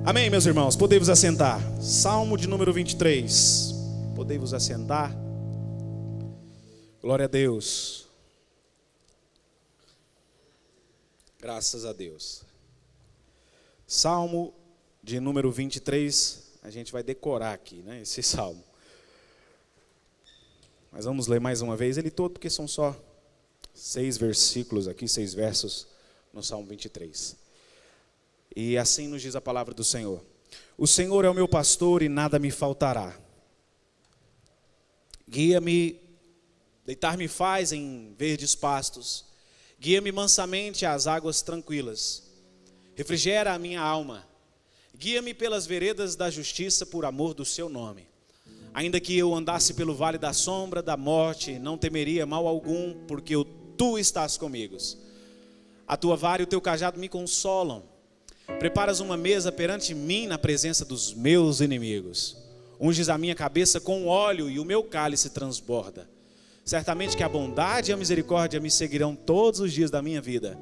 Amém, meus irmãos, podei-vos assentar. Salmo de número 23. Podei-vos assentar. Glória a Deus. Graças a Deus. Salmo de número 23. A gente vai decorar aqui, né, esse salmo. Mas vamos ler mais uma vez ele todo, porque são só 6 versículos aqui, 6 versos no Salmo 23. E assim nos diz a palavra do Senhor. O Senhor é o meu pastor e nada me faltará. Guia-me, deitar-me faz em verdes pastos. Guia-me mansamente às águas tranquilas. Refrigera a minha alma. Guia-me pelas veredas da justiça por amor do seu nome. Ainda que eu andasse pelo vale da sombra da morte, não temeria mal algum, porque tu estás comigo. A tua vara e o teu cajado me consolam. Preparas uma mesa perante mim na presença dos meus inimigos. Unges a minha cabeça com óleo e o meu cálice transborda. Certamente que a bondade e a misericórdia me seguirão todos os dias da minha vida.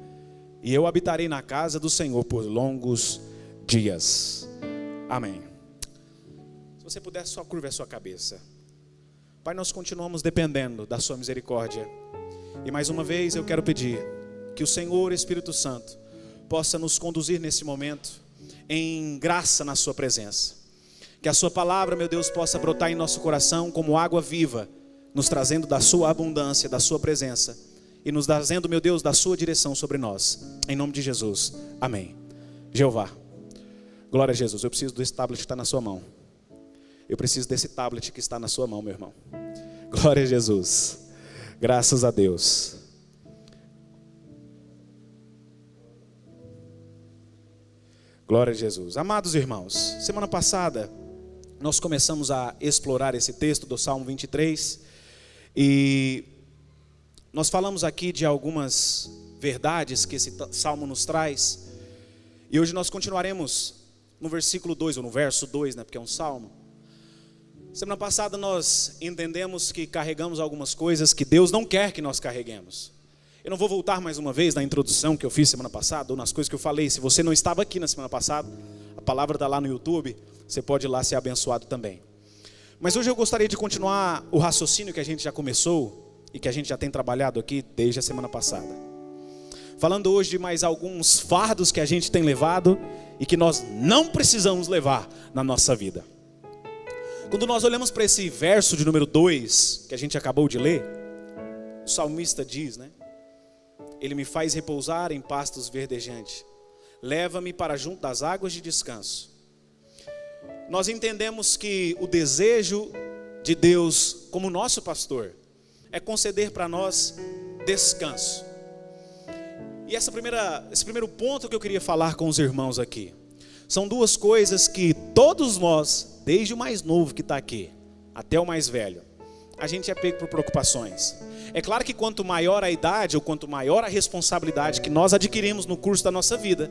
E eu habitarei na casa do Senhor por longos dias. Amém. Se você puder, só curva a sua cabeça. Pai, nós continuamos dependendo da sua misericórdia. E mais uma vez eu quero pedir que o Senhor Espírito Santo possa nos conduzir nesse momento em graça na sua presença. Que a sua palavra, meu Deus, possa brotar em nosso coração como água viva, nos trazendo da sua abundância, da sua presença, e nos trazendo, meu Deus, da sua direção sobre nós. Em nome de Jesus, amém. Jeová, glória a Jesus. Eu preciso desse tablet que está na sua mão. Eu preciso desse tablet que está na sua mão, meu irmão. Glória a Jesus. Graças a Deus. Glória a Jesus. Amados irmãos, semana passada nós começamos a explorar esse texto do Salmo 23 e nós falamos aqui de algumas verdades que esse salmo nos traz. E hoje nós continuaremos no versículo 2, ou no verso 2, né, porque é um salmo. Semana passada nós entendemos que carregamos algumas coisas que Deus não quer que nós carreguemos. Eu não vou voltar mais uma vez na introdução que eu fiz semana passada, ou nas coisas que eu falei. Se você não estava aqui na semana passada, a palavra está lá no YouTube, você pode ir lá ser abençoado também. Mas hoje eu gostaria de continuar o raciocínio que a gente já começou, e que a gente já tem trabalhado aqui desde a semana passada. Falando hoje de mais alguns fardos que a gente tem levado, e que nós não precisamos levar na nossa vida. Quando nós olhamos para esse verso de número 2, que a gente acabou de ler, o salmista diz, né? Ele me faz repousar em pastos verdejantes. Leva-me para junto das águas de descanso. Nós entendemos que o desejo de Deus, como nosso pastor, é conceder para nós descanso. E esse primeiro ponto que eu queria falar com os irmãos aqui, são duas coisas que todos nós, desde o mais novo que está aqui, até o mais velho, a gente é pego por preocupações. É claro que quanto maior a idade, ou quanto maior a responsabilidade que nós adquirimos no curso da nossa vida,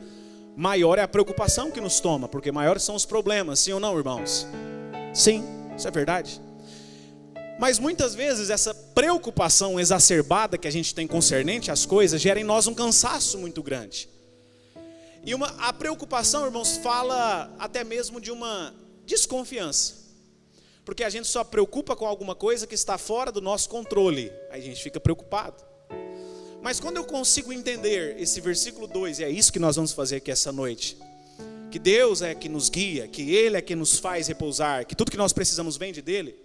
maior é a preocupação que nos toma, porque maiores são os problemas, sim ou não, irmãos? Sim, isso é verdade. Mas muitas vezes essa preocupação exacerbada que a gente tem concernente às coisas, gera em nós um cansaço muito grande. E a preocupação, irmãos, fala até mesmo de uma desconfiança. Porque a gente só preocupa com alguma coisa que está fora do nosso controle. Aí a gente fica preocupado. Mas quando eu consigo entender esse versículo 2, e é isso que nós vamos fazer aqui essa noite, que Deus é que nos guia, que Ele é que nos faz repousar, que tudo que nós precisamos vem dele,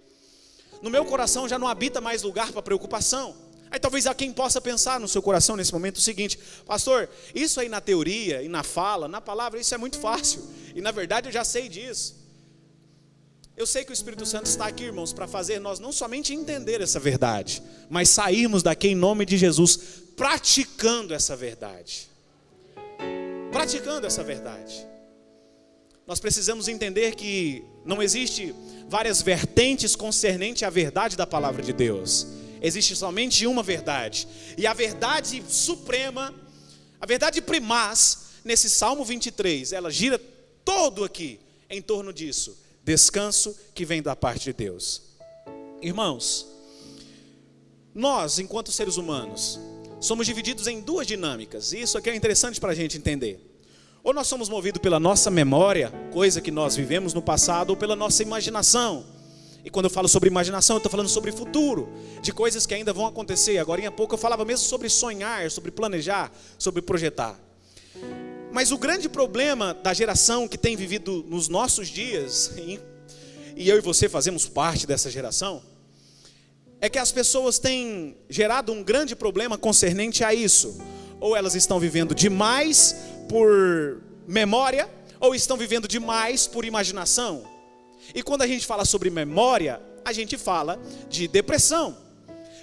no meu coração já não habita mais lugar para preocupação. Aí talvez há quem possa pensar no seu coração nesse momento o seguinte: pastor, isso aí na teoria e na fala, na palavra, isso é muito fácil. E na verdade eu já sei disso. Eu sei que o Espírito Santo está aqui, irmãos, para fazer nós não somente entender essa verdade, mas sairmos daqui em nome de Jesus, praticando essa verdade. Praticando essa verdade. Nós precisamos entender que não existe várias vertentes concernente à verdade da palavra de Deus. Existe somente uma verdade. E a verdade suprema, a verdade primaz, nesse Salmo 23, ela gira todo aqui em torno disso. Descanso que vem da parte de Deus. Irmãos, nós, enquanto seres humanos, somos divididos em duas dinâmicas. E isso aqui é interessante para a gente entender. Ou nós somos movidos pela nossa memória, coisa que nós vivemos no passado, ou pela nossa imaginação. E quando eu falo sobre imaginação, eu estou falando sobre futuro, de coisas que ainda vão acontecer. Agora em pouco eu falava mesmo sobre sonhar, sobre planejar, sobre projetar. Mas o grande problema da geração que tem vivido nos nossos dias, e eu e você fazemos parte dessa geração, é que as pessoas têm gerado um grande problema concernente a isso. Ou elas estão vivendo demais por memória, ou estão vivendo demais por imaginação. E quando a gente fala sobre memória, a gente fala de depressão.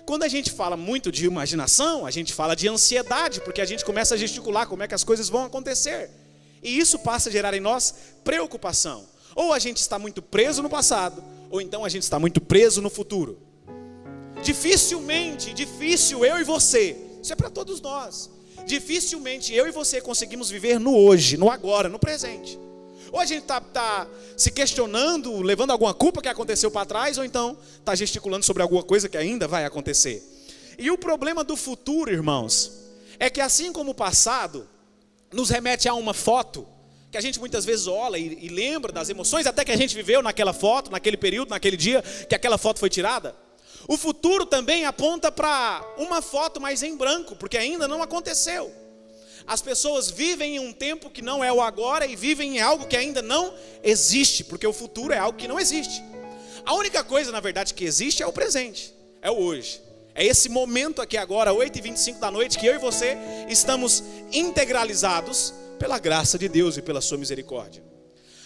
Quando a gente fala muito de imaginação, a gente fala de ansiedade, porque a gente começa a gesticular como é que as coisas vão acontecer. E isso passa a gerar em nós preocupação. Ou a gente está muito preso no passado, ou então a gente está muito preso no futuro. Difícil eu e você, isso é para todos nós. Dificilmente eu e você conseguimos viver no hoje, no agora, no presente. Ou a gente está se questionando, levando alguma culpa que aconteceu para trás, ou então está gesticulando sobre alguma coisa que ainda vai acontecer. E o problema do futuro, irmãos, é que assim como o passado nos remete a uma foto, que a gente muitas vezes olha e lembra das emoções até que a gente viveu naquela foto, naquele período, naquele dia que aquela foto foi tirada. O futuro também aponta para uma foto, mas em branco, porque ainda não aconteceu. As pessoas vivem em um tempo que não é o agora e vivem em algo que ainda não existe, porque o futuro é algo que não existe. A única coisa, na verdade, que existe é o presente, é o hoje. É esse momento aqui agora, 8h25 da noite, que eu e você estamos integralizados pela graça de Deus e pela sua misericórdia.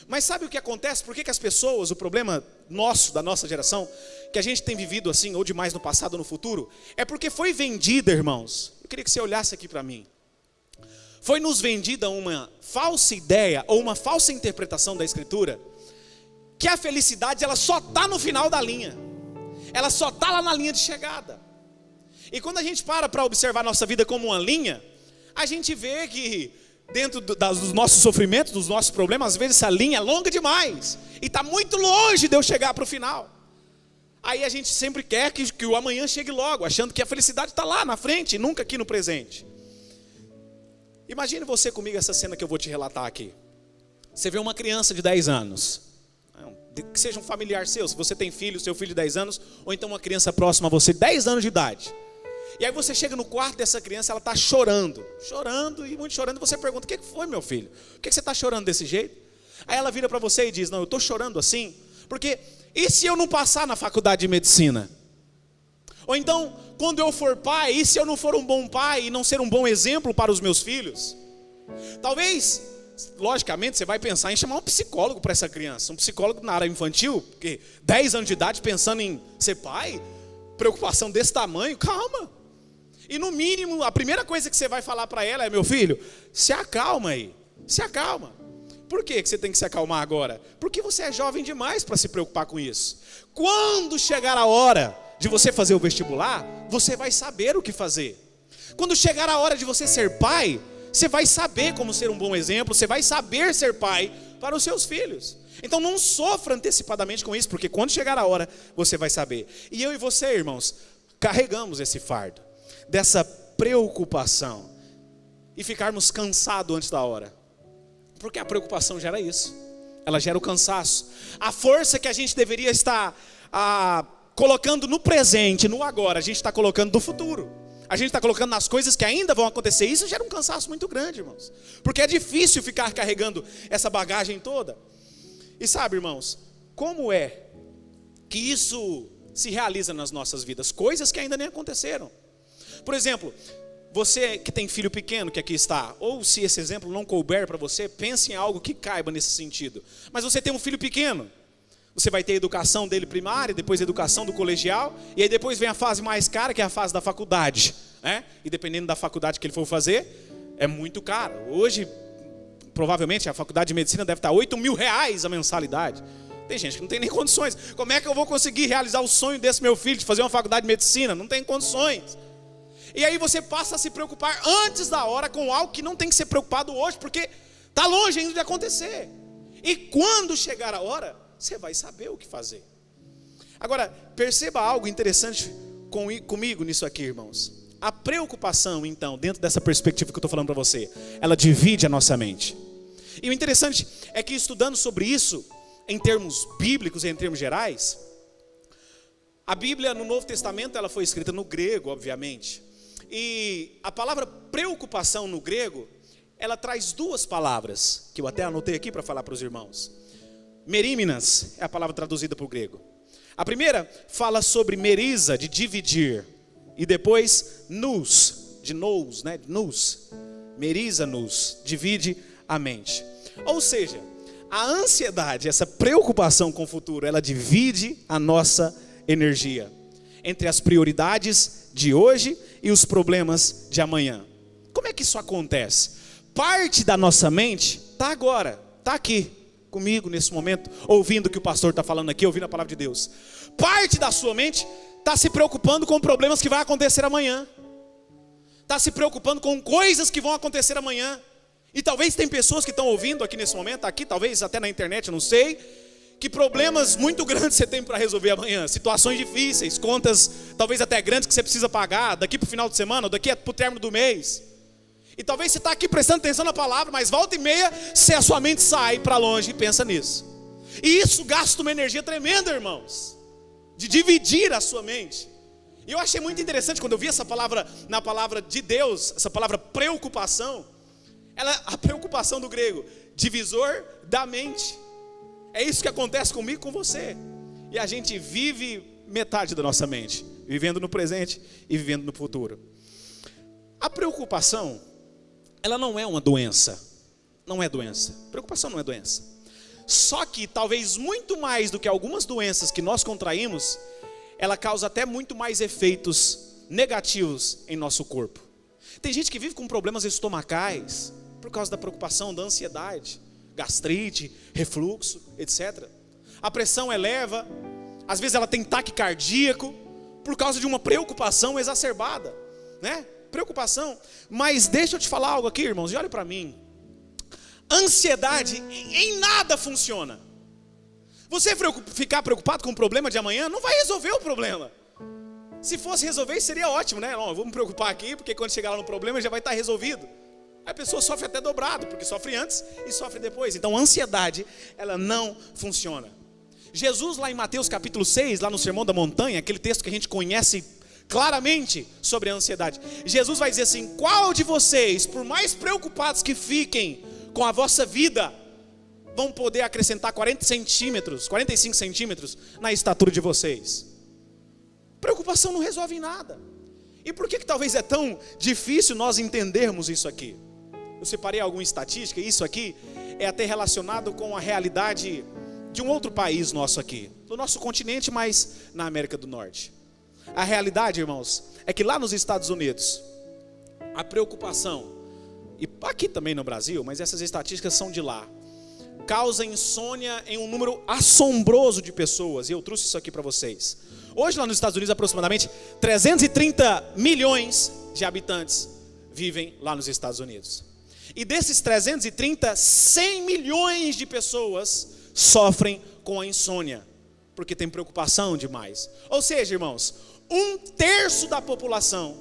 Mas sabe o que acontece? Por que as pessoas, o problema nosso, da nossa geração, que a gente tem vivido assim, ou demais no passado ou no futuro, é porque foi vendida, irmãos. Eu queria que você olhasse aqui para mim. Foi nos vendida uma falsa ideia, ou uma falsa interpretação da Escritura, que a felicidade ela só está no final da linha. Ela só está lá na linha de chegada. E quando a gente para observar a nossa vida como uma linha, a gente vê que dentro dos nossos sofrimentos, dos nossos problemas, às vezes essa linha é longa demais. E está muito longe de eu chegar para o final. Aí a gente sempre quer que o amanhã chegue logo, achando que a felicidade está lá na frente e nunca aqui no presente. Imagine você comigo essa cena que eu vou te relatar aqui. Você vê uma criança de 10 anos, que seja um familiar seu, se você tem filho, seu filho de 10 anos, ou então uma criança próxima a você, 10 anos de idade. E aí você chega no quarto dessa criança, ela está chorando e muito chorando, e você pergunta: o que foi, meu filho? Por que você está chorando desse jeito? Aí ela vira para você e diz: não, eu estou chorando assim, porque e se eu não passar na faculdade de medicina? Ou então, quando eu for pai, e se eu não for um bom pai e não ser um bom exemplo para os meus filhos? Talvez, logicamente, você vai pensar em chamar um psicólogo para essa criança, um psicólogo na área infantil, porque 10 anos de idade pensando em ser pai, preocupação desse tamanho, calma. E no mínimo, a primeira coisa que você vai falar para ela é: meu filho, se acalma aí, se acalma. Por que você tem que se acalmar agora? Porque você é jovem demais para se preocupar com isso. Quando chegar a hora de você fazer o vestibular, você vai saber o que fazer. Quando chegar a hora de você ser pai, você vai saber como ser um bom exemplo, você vai saber ser pai para os seus filhos. Então não sofra antecipadamente com isso, porque quando chegar a hora, você vai saber. E eu e você, irmãos, carregamos esse fardo, dessa preocupação, e ficarmos cansados antes da hora. Porque a preocupação gera isso, ela gera o cansaço. A força que a gente deveria estar colocando no presente, no agora, a gente está colocando no futuro. A gente está colocando nas coisas que ainda vão acontecer. Isso gera um cansaço muito grande, irmãos. Porque é difícil ficar carregando essa bagagem toda. E sabe, irmãos, como é que isso se realiza nas nossas vidas? Coisas que ainda nem aconteceram. Por exemplo, você que tem filho pequeno que aqui está, ou se esse exemplo não couber para você, pense em algo que caiba nesse sentido. Mas você tem um filho pequeno. Você vai ter a educação dele primária, depois a educação do colegial, e aí depois vem a fase mais cara, que é a fase da faculdade, né? E dependendo da faculdade que ele for fazer, é muito caro. Hoje, provavelmente, a faculdade de medicina deve estar R$8.000 a mensalidade. Tem gente que não tem nem condições. Como é que eu vou conseguir realizar o sonho desse meu filho de fazer uma faculdade de medicina? Não tem condições. E aí você passa a se preocupar antes da hora com algo que não tem que ser preocupado hoje, porque está longe ainda de acontecer. E quando chegar a hora, você vai saber o que fazer. Agora, perceba algo interessante comigo nisso aqui, irmãos. A preocupação, então, dentro dessa perspectiva que eu estou falando para você, ela divide a nossa mente. E o interessante é que, estudando sobre isso, em termos bíblicos e em termos gerais, a Bíblia no Novo Testamento ela foi escrita no grego, obviamente. E a palavra preocupação no grego, ela traz duas palavras, que eu até anotei aqui para falar para os irmãos. Meríminas é a palavra traduzida para o grego. A primeira fala sobre meriza, de dividir. E depois nous, de nous, né? Nous. Meriza-nos, divide a mente. Ou seja, a ansiedade, essa preocupação com o futuro, ela divide a nossa energia entre as prioridades de hoje e os problemas de amanhã. Como é que isso acontece? Parte da nossa mente está agora, está aqui comigo nesse momento, ouvindo o que o pastor está falando aqui, ouvindo a palavra de Deus. Parte da sua mente está se preocupando com problemas que vai acontecer amanhã. Está se preocupando com coisas que vão acontecer amanhã. E talvez tem pessoas que estão ouvindo aqui nesse momento, aqui talvez até na internet, eu não sei, que problemas muito grandes você tem para resolver amanhã. Situações difíceis, contas talvez até grandes que você precisa pagar daqui para o final de semana, ou daqui para o término do mês. E talvez você está aqui prestando atenção na palavra, mas volta e meia, se a sua mente sai para longe e pensa nisso. E isso gasta uma energia tremenda, irmãos, de dividir a sua mente. E eu achei muito interessante quando eu vi essa palavra na palavra de Deus, essa palavra preocupação. A preocupação do grego, divisor da mente. É isso que acontece comigo e com você. E a gente vive metade da nossa mente, vivendo no presente e vivendo no futuro. A preocupação, ela não é uma doença. Não é doença. Preocupação não é doença. Só que talvez muito mais do que algumas doenças que nós contraímos, ela causa até muito mais efeitos negativos em nosso corpo. Tem gente que vive com problemas estomacais por causa da preocupação, da ansiedade, gastrite, refluxo, etc. A pressão eleva, às vezes ela tem ataque cardíaco por causa de uma preocupação exacerbada, né? Preocupação. Mas deixa eu te falar algo aqui, irmãos, e olha para mim. Ansiedade em nada funciona. Você ficar preocupado com o problema de amanhã não vai resolver o problema. Se fosse resolver, seria ótimo, né? Não, eu vou me preocupar aqui, porque quando chegar lá no problema já vai estar resolvido. A pessoa sofre até dobrado, porque sofre antes e sofre depois. Então a ansiedade, ela não funciona. Jesus lá em Mateus capítulo 6, lá no Sermão da Montanha, aquele texto que a gente conhece claramente sobre a ansiedade. Jesus vai dizer assim: qual de vocês, por mais preocupados que fiquem com a vossa vida, vão poder acrescentar 45 centímetros na estatura de vocês? Preocupação não resolve nada. E por que talvez é tão difícil nós entendermos isso aqui? Eu separei alguma estatística, e isso aqui é até relacionado com a realidade de um outro país nosso aqui, do nosso continente, mas na América do Norte. A realidade, irmãos, é que lá nos Estados Unidos, a preocupação, e aqui também no Brasil, mas essas estatísticas são de lá, causa insônia em um número assombroso de pessoas, e eu trouxe isso aqui para vocês. Hoje lá nos Estados Unidos, aproximadamente 330 milhões de habitantes vivem lá nos Estados Unidos. E desses 330, 100 milhões de pessoas sofrem com a insônia, porque tem preocupação demais. Ou seja, irmãos, 1/3 da população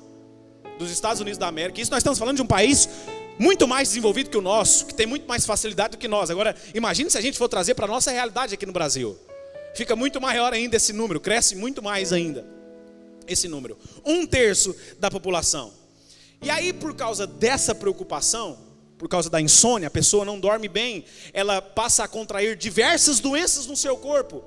dos Estados Unidos da América, isso nós estamos falando de um país muito mais desenvolvido que o nosso, que tem muito mais facilidade do que nós. Agora, imagine se a gente for trazer para a nossa realidade aqui no Brasil. Fica muito maior ainda esse número, cresce muito mais ainda esse número. 1/3 da população. E aí, por causa dessa preocupação, por causa da insônia, a pessoa não dorme bem, ela passa a contrair diversas doenças no seu corpo.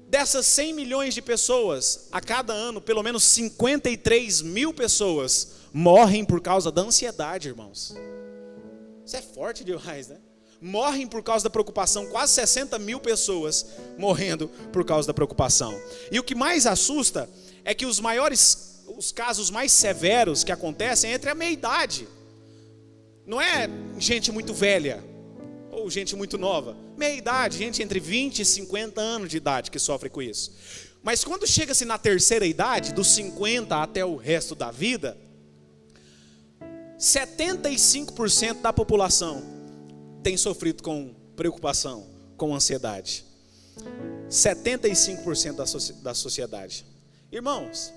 Dessas 100 milhões de pessoas, a cada ano, pelo menos 53 mil pessoas morrem por causa da ansiedade, irmãos. Isso é forte demais, né? Morrem por causa da preocupação, quase 60 mil pessoas morrendo por causa da preocupação. E o que mais assusta é que os casos mais severos que acontecem é entre a meia-idade. Não é gente muito velha ou gente muito nova. Meia-idade, gente entre 20 e 50 anos de idade que sofre com isso. Mas quando chega-se na terceira idade, dos 50 até o resto da vida, 75% da população tem sofrido com preocupação, com ansiedade. 75% da sociedade. Irmãos,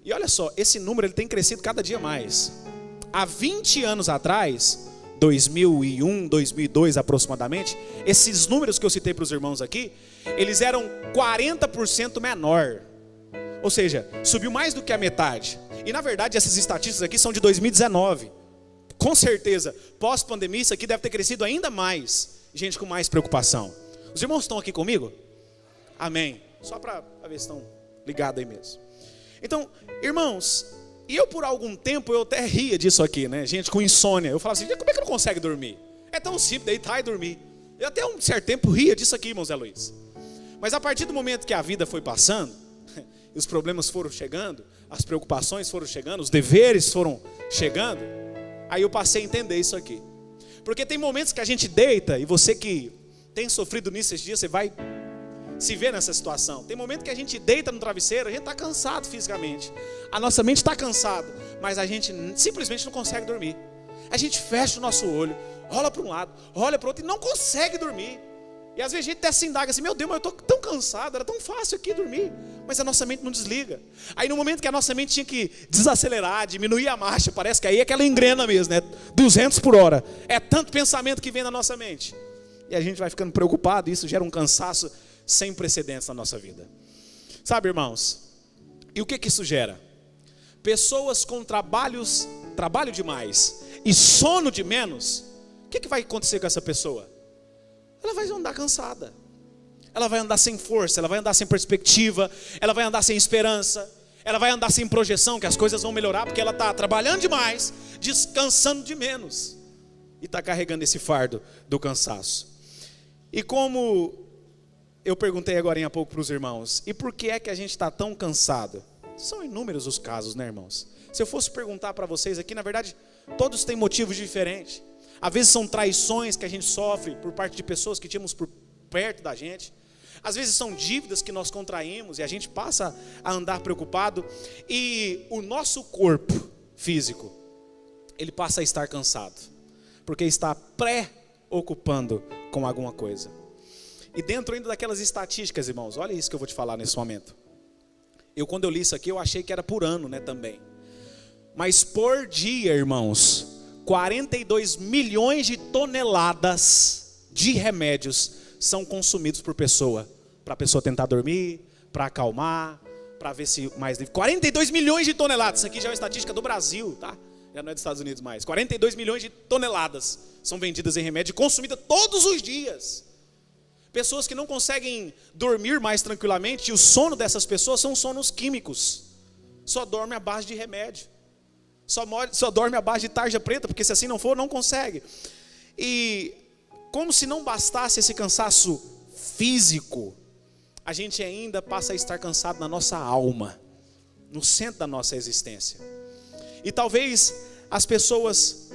e olha só, esse número ele tem crescido cada dia mais. Há 20 anos atrás, 2001, 2002 aproximadamente, esses números que eu citei para os irmãos aqui, eles eram 40% menor. Ou seja, subiu mais do que a metade. E na verdade essas estatísticas aqui são de 2019. Com certeza, pós-pandemia isso aqui deve ter crescido ainda mais. Gente com mais preocupação. Os irmãos estão aqui comigo? Amém. Só para ver se estão ligados aí mesmo. Então, irmãos, e eu por algum tempo eu até ria disso aqui, né? Gente com insônia. Eu falava assim, como é que não consegue dormir? É tão simples, deitar e dormir. Eu até um certo tempo ria disso aqui, irmão Zé Luiz. Mas a partir do momento que a vida foi passando, os problemas foram chegando, as preocupações foram chegando, os deveres foram chegando, aí eu passei a entender isso aqui. Porque tem momentos que a gente deita, e você que tem sofrido nisso esses dias, você vai se ver nessa situação. Tem momento que a gente deita no travesseiro, a gente está cansado fisicamente. A nossa mente está cansada, mas a gente simplesmente não consegue dormir. A gente fecha o nosso olho, rola para um lado, rola para o outro e não consegue dormir. E às vezes a gente até se indaga assim, meu Deus, mas eu estou tão cansado, era tão fácil aqui dormir. Mas a nossa mente não desliga. Aí no momento que a nossa mente tinha que desacelerar, diminuir a marcha, parece que aí é que ela engrena mesmo, né? 200 por hora. É tanto pensamento que vem na nossa mente. E a gente vai ficando preocupado, e isso gera um cansaço sem precedentes na nossa vida. Sabe, irmãos? E o que isso gera? Pessoas com trabalho demais e sono de menos, o que vai acontecer com essa pessoa? Ela vai andar cansada, ela vai andar sem força, ela vai andar sem perspectiva, ela vai andar sem esperança, ela vai andar sem projeção que as coisas vão melhorar, porque ela está trabalhando demais, descansando de menos, e está carregando esse fardo do cansaço. E como eu perguntei agora há pouco para os irmãos, e por que é que a gente está tão cansado? São inúmeros os casos, né, irmãos? Se eu fosse perguntar para vocês aqui, na verdade, todos têm motivos diferentes. Às vezes são traições que a gente sofre por parte de pessoas que tínhamos por perto da gente. Às vezes são dívidas que nós contraímos e a gente passa a andar preocupado. E o nosso corpo físico, ele passa a estar cansado, porque está preocupando com alguma coisa. E dentro ainda daquelas estatísticas, irmãos, olha isso que eu vou te falar nesse momento. Quando eu li isso aqui, eu achei que era por ano, né, também. Mas por dia, irmãos, 42 milhões de toneladas de remédios são consumidos por pessoa. Para a pessoa tentar dormir, para acalmar, para ver se mais livre. 42 milhões de toneladas. Isso aqui já é uma estatística do Brasil, tá? Já não é dos Estados Unidos mais. 42 milhões de toneladas são vendidas em remédio e consumidas todos os dias. Pessoas que não conseguem dormir mais tranquilamente, e o sono dessas pessoas são sonos químicos. Só dorme à base de remédio. Só dorme à base de tarja preta, porque se assim não for, não consegue. E como se não bastasse esse cansaço físico, a gente ainda passa a estar cansado na nossa alma, no centro da nossa existência. E talvez as pessoas,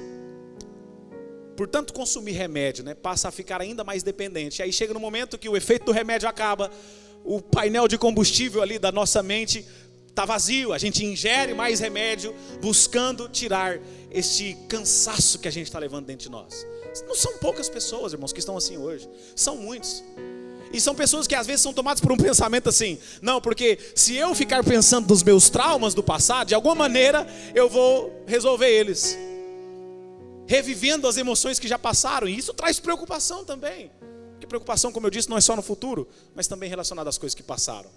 por tanto consumir remédio, né, passa a ficar ainda mais dependente. Aí chega no momento que o efeito do remédio acaba, o painel de combustível ali da nossa mente está vazio, a gente ingere mais remédio, buscando tirar este cansaço que a gente está levando dentro de nós. Não são poucas pessoas, irmãos, que estão assim hoje, são muitos. E são pessoas que às vezes são tomadas por um pensamento assim, não, porque se eu ficar pensando nos meus traumas do passado, de alguma maneira eu vou resolver eles, revivendo as emoções que já passaram, e isso traz preocupação também, porque preocupação, como eu disse, não é só no futuro, mas também relacionada às coisas que passaram.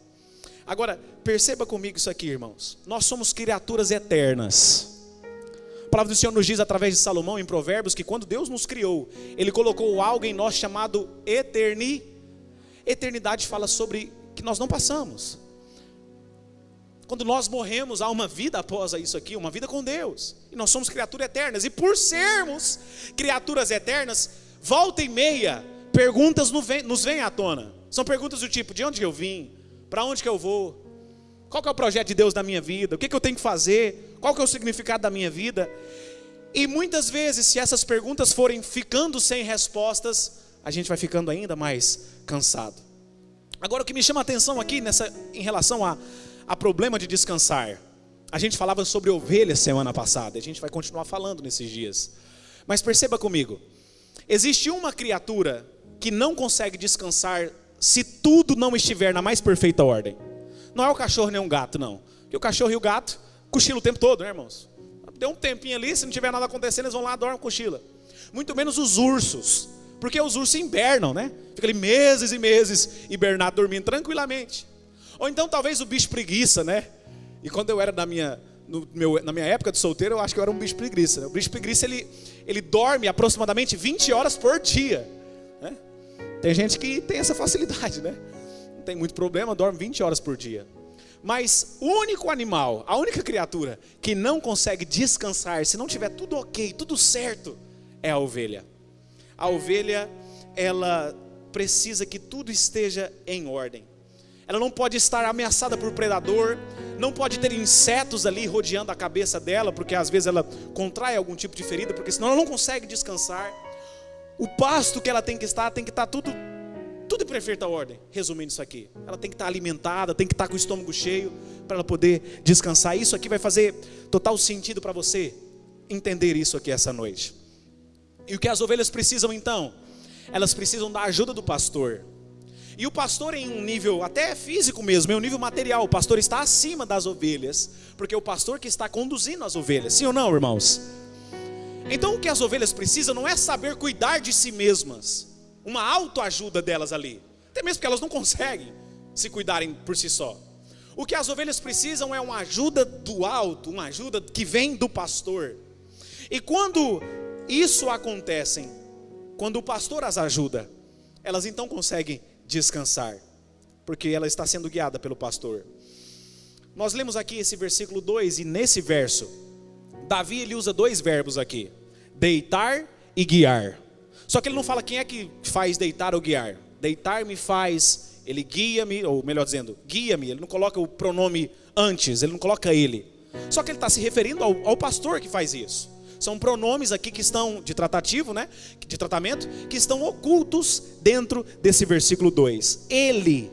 Agora, perceba comigo isso aqui, irmãos, nós somos criaturas eternas. A palavra do Senhor nos diz através de Salomão em Provérbios que quando Deus nos criou, Ele colocou algo em nós chamado eternidade. Fala sobre que nós não passamos. Quando nós morremos, há uma vida após isso aqui, uma vida com Deus. E nós somos criaturas eternas. E por sermos criaturas eternas, volta e meia, perguntas nos vêm à tona. São perguntas do tipo, de onde eu vim? Para onde que eu vou? Qual que é o projeto de Deus na minha vida? O que eu tenho que fazer? Qual que é o significado da minha vida? E muitas vezes, se essas perguntas forem ficando sem respostas, a gente vai ficando ainda mais cansado. Agora, o que me chama a atenção aqui em relação a problema de descansar. A gente falava sobre ovelhas semana passada, a gente vai continuar falando nesses dias. Mas perceba comigo, existe uma criatura que não consegue descansar se tudo não estiver na mais perfeita ordem. Não é o cachorro nem um gato, não. Porque o cachorro e o gato cochilam o tempo todo, né, irmãos? Deu um tempinho ali, se não tiver nada acontecendo, eles vão lá, dormem, cochila. muito menos os ursos, porque os ursos hibernam, né? Fica ali meses e meses hibernado, dormindo tranquilamente. Ou então talvez o bicho preguiça, né? E quando eu era na minha época de solteiro, eu acho que eu era um bicho preguiça, né? O bicho preguiça, ele dorme aproximadamente 20 horas por dia, né? Tem gente que tem essa facilidade, né? Não tem muito problema, dorme 20 horas por dia. Mas o único animal, a única criatura que não consegue descansar se não tiver tudo ok, tudo certo, é a ovelha. A ovelha, ela precisa que tudo esteja em ordem. Ela não pode estar ameaçada por predador, não pode ter insetos ali rodeando a cabeça dela, porque às vezes ela contrai algum tipo de ferida, porque senão ela não consegue descansar. O pasto que ela tem que estar tudo em perfeita ordem. Resumindo isso aqui, ela tem que estar alimentada, tem que estar com o estômago cheio, para ela poder descansar. Isso aqui vai fazer total sentido para você entender isso aqui essa noite. E o que as ovelhas precisam então? Elas precisam da ajuda do pastor. E o pastor, em um nível até físico mesmo, em um nível material, o pastor está acima das ovelhas, porque é o pastor que está conduzindo as ovelhas. Sim ou não, irmãos? Então o que as ovelhas precisam não é saber cuidar de si mesmas, uma autoajuda delas ali, até mesmo porque elas não conseguem se cuidarem por si só. O que as ovelhas precisam é uma ajuda do alto, uma ajuda que vem do pastor. E quando isso acontece, quando o pastor as ajuda, elas então conseguem descansar, porque ela está sendo guiada pelo pastor. Nós lemos aqui esse versículo 2, e nesse verso Davi, ele usa dois verbos aqui: deitar e guiar. Só que ele não fala quem é que faz deitar ou guiar. Deitar me faz, ele guia-me, ou melhor dizendo, guia-me. Ele não coloca o pronome antes, ele não coloca ele. Só que ele está se referindo ao pastor que faz isso. São pronomes aqui que estão de tratativo, né? De tratamento, que estão ocultos dentro desse versículo 2. Ele.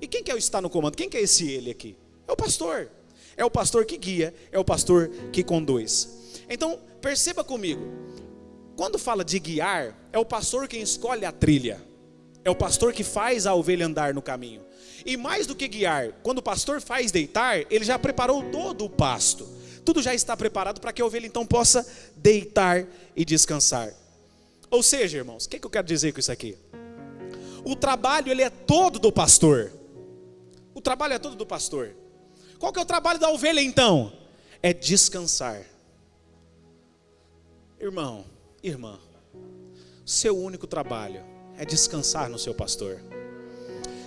E quem que é o está no comando? Quem que é esse ele aqui? É o pastor. É o pastor que guia, é o pastor que conduz. Então, perceba comigo. Quando fala de guiar, é o pastor quem escolhe a trilha. É o pastor que faz a ovelha andar no caminho. E mais do que guiar, quando o pastor faz deitar, ele já preparou todo o pasto. Tudo já está preparado para que a ovelha então possa deitar e descansar. Ou seja, irmãos, o que eu quero dizer com isso aqui? O trabalho, ele é todo do pastor. O trabalho é todo do pastor. Qual que é o trabalho da ovelha então? É descansar. Irmão, irmã, seu único trabalho é descansar no seu pastor.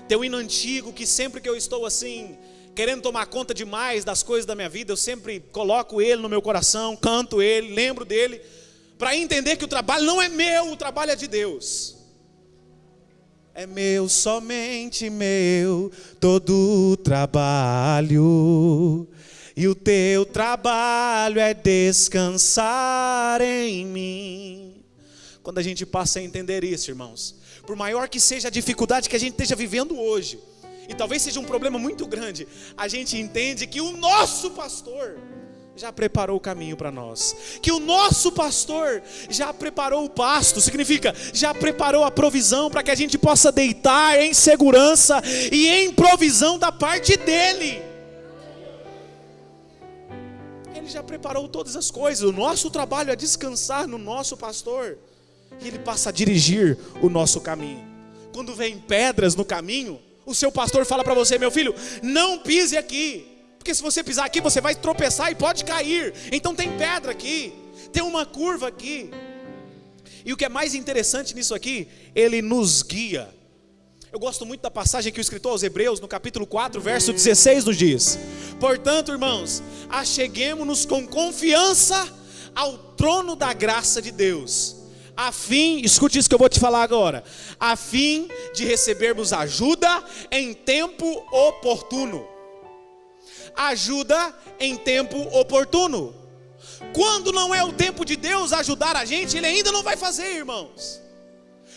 Tem um hino antigo que sempre que eu estou assim, querendo tomar conta demais das coisas da minha vida, eu sempre coloco ele no meu coração, canto ele, lembro dele, para entender que o trabalho não é meu, o trabalho é de Deus. É meu, somente meu, todo o trabalho, e o teu trabalho é descansar em mim. Quando a gente passa a entender isso, irmãos, por maior que seja a dificuldade que a gente esteja vivendo hoje, e talvez seja um problema muito grande, a gente entende que o nosso pastor já preparou o caminho para nós, que o nosso pastor já preparou o pasto, significa, já preparou a provisão para que a gente possa deitar em segurança e em provisão da parte dele. Ele já preparou todas as coisas. O nosso trabalho é descansar no nosso pastor, e ele passa a dirigir o nosso caminho. Quando vem pedras no caminho, o seu pastor fala para você: meu filho, não pise aqui, porque se você pisar aqui, você vai tropeçar e pode cair. Então tem pedra aqui, tem uma curva aqui. E o que é mais interessante nisso aqui, ele nos guia. Eu gosto muito da passagem que o escritor aos Hebreus, no capítulo 4, verso 16, nos diz: portanto, irmãos, acheguemo-nos com confiança ao trono da graça de Deus, a fim, escute isso que eu vou te falar agora, a fim de recebermos ajuda em tempo oportuno. Ajuda em tempo oportuno. Quando não é o tempo de Deus ajudar a gente, Ele ainda não vai fazer, irmãos.